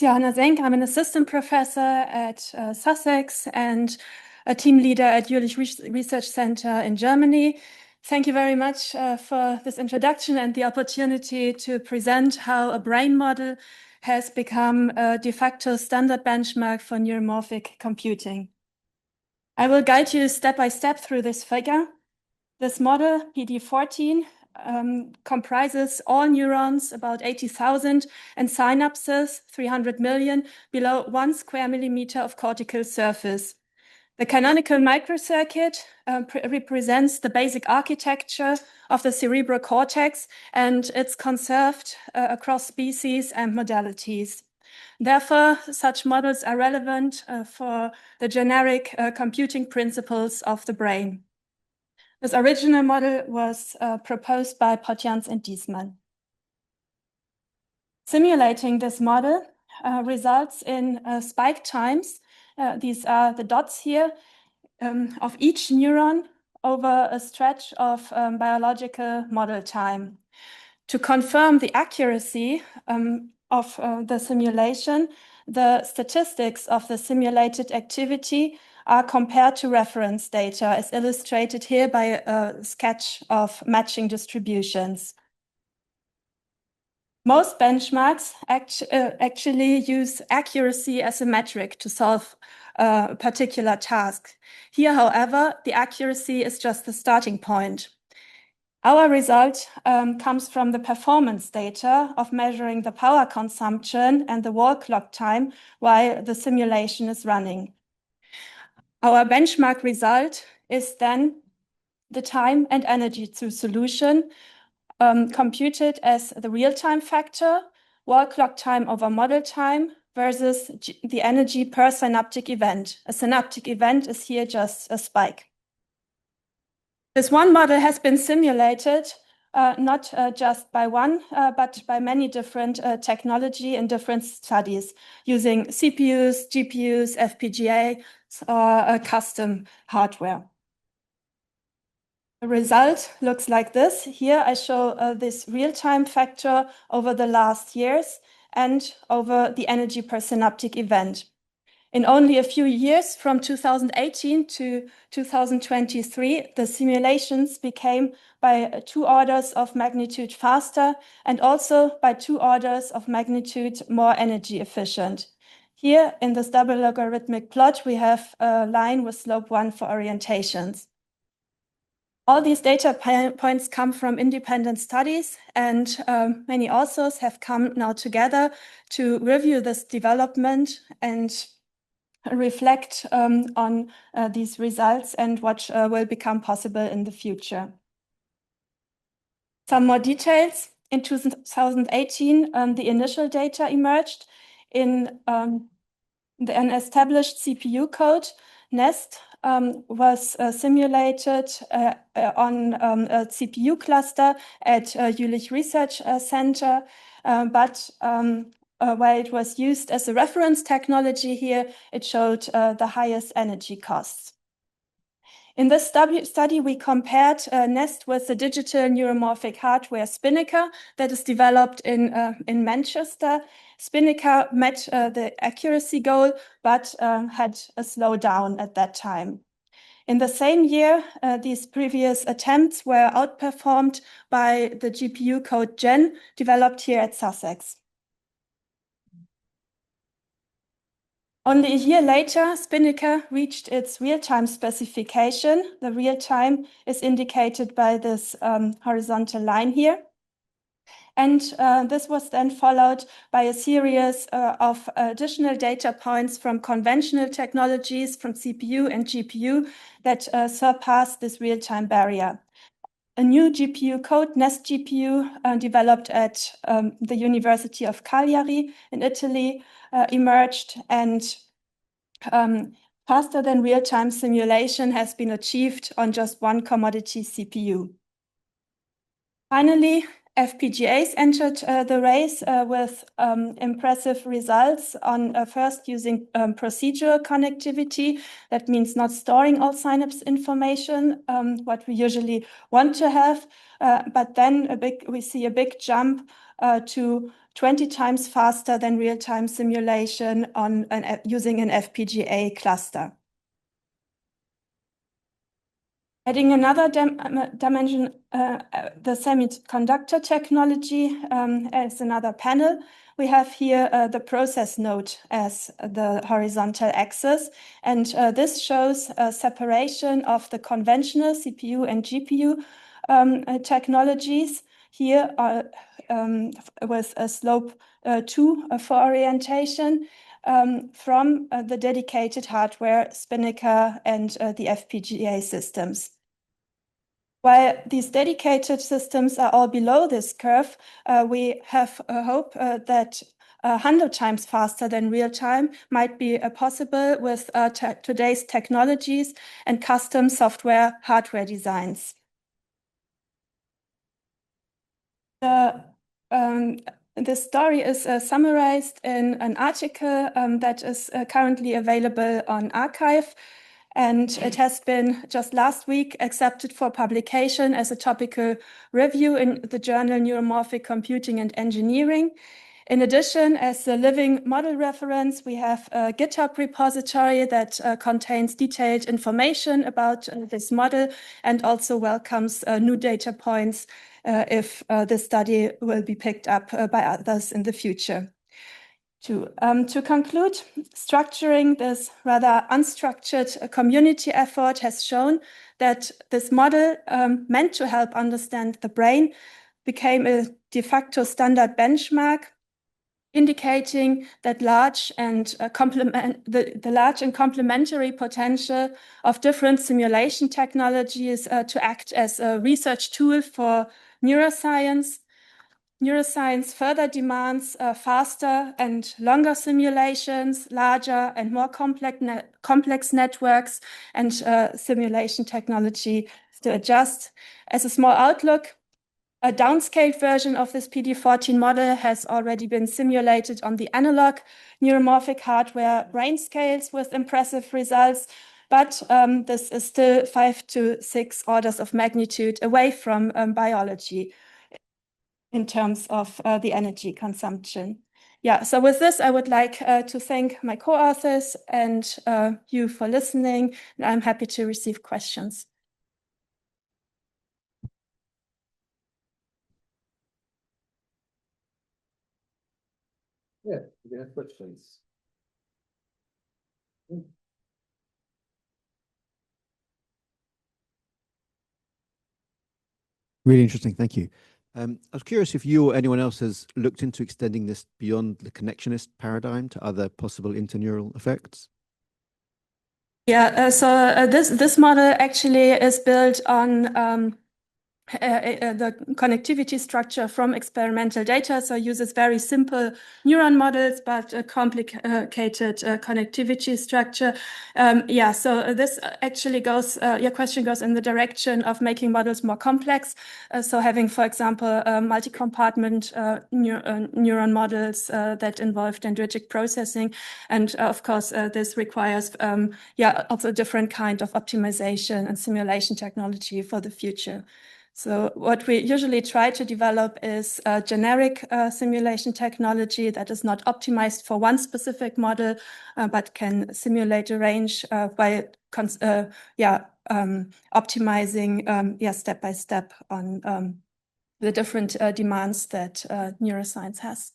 is Johanna Senk. I'm an assistant professor at Sussex and a team leader at Jülich Research Center in Germany. Thank you very much for this introduction and the opportunity to present how a brain model has become a de facto standard benchmark for neuromorphic computing. I will guide you step by step through this figure. This model, PD14, comprises all neurons, about 80,000, and synapses, 300 million, below 1 square millimeter of cortical surface. The canonical microcircuit represents the basic architecture of the cerebral cortex, and it's conserved across species and modalities. Therefore, such models are relevant for the generic computing principles of the brain. This original model was proposed by Potjans and Diesmann. Simulating this model results in spike times. These are the dots here of each neuron over a stretch of biological model time. To confirm the accuracy of the simulation, the statistics of the simulated activity are compared to reference data, as illustrated here by a sketch of matching distributions. Most benchmarks actually use accuracy as a metric to solve a particular task. Here, however, the accuracy is just the starting point. Our result comes from the performance data of measuring the power consumption and the wall clock time while the simulation is running. Our benchmark result is then the time and energy to solution computed as the real-time factor, wall clock time over model time, versus the energy per synaptic event. A synaptic event is here just a spike. This one model has been simulated not just by one, but by many different technology and different studies using CPUs, GPUs, FPGA, or custom hardware. The result looks like this. Here I show this real-time factor over the last years and over the energy per synaptic event. In only a few years, from 2018 to 2023, the simulations became by 2 orders of magnitude faster and also by 2 orders of magnitude more energy efficient. Here in this double logarithmic plot, we have a line with slope 1 for orientations. All these data points come from independent studies, and many authors have come now together to review this development and reflect on these results and what will become possible in the future. Some more details. In 2018, the initial data emerged in an established CPU code. NEST was simulated on a CPU cluster at Jülich Research Center, but while it was used as a reference technology here, it showed the highest energy costs. In this study, we compared NEST with the digital neuromorphic hardware Spinnaker that is developed in Manchester. Spinnaker met the accuracy goal, but had a slowdown at that time. In the same year, these previous attempts were outperformed by the GPU code Gen, developed here at Sussex. Only a year later, Spinnaker reached its real-time specification. The real-time is indicated by this horizontal line here. And this was then followed by a series of additional data points from conventional technologies, from CPU and GPU, that surpassed this real-time barrier. A new GPU code, NEST GPU, developed at the University of Cagliari in Italy, emerged, and faster than real-time simulation has been achieved on just one commodity CPU. Finally, FPGAs entered the race with impressive results on first using procedural connectivity. That means not storing all synapse information, what we usually want to have, but then we see a big jump to 20 times faster than real-time simulation using an FPGA cluster. Adding another dimension, the semiconductor technology as another panel. We have here the process node as the horizontal axis, and this shows a separation of the conventional CPU and GPU technologies here with a slope 2 for orientation from the dedicated hardware, Spinnaker, and the FPGA systems. While these dedicated systems are all below this curve, we have a hope that 100 times faster than real time might be possible with today's technologies and custom software hardware designs. This story is summarized in an article that is currently available on Archive, and it has been just last week accepted for publication as a topical review in the journal Neuromorphic Computing and Engineering. In addition, as a living model reference, we have a GitHub repository that contains detailed information about this model and also welcomes new data points if this study will be picked up by others in the future. To conclude, structuring this rather unstructured community effort has shown that this model, meant to help understand the brain, became a de facto standard benchmark, indicating that large and complementary potential of different simulation technologies to act as a research tool for neuroscience. Neuroscience further demands faster and longer simulations, larger and more complex networks, and simulation technology to adjust. As a small outlook, a downscaled version of this PD14 model has already been simulated on the analog neuromorphic hardware brain scales with impressive results, but this is still 5 to 6 orders of magnitude away from biology in terms of the energy consumption. Yeah, so with this, I would like to thank my co-authors and you for listening, and I'm happy to receive questions. Yeah, we have questions. Really interesting, thank you. I was curious if you or anyone else has looked into extending this beyond the connectionist paradigm to other possible interneural effects. Yeah, so this model actually is built on the connectivity structure from experimental data, so uses very simple neuron models, but a complicated connectivity structure. Yeah, so this actually goes, your question goes in the direction of making models more complex. So having, for example, multi-compartment neuron models that involve dendritic processing. And of course, this requires, yeah, also a different kind of optimization and simulation technology for the future. So what we usually try to develop is a generic simulation technology that is not optimized for one specific model, but can simulate a range by optimizing step by step on the different demands that neuroscience has.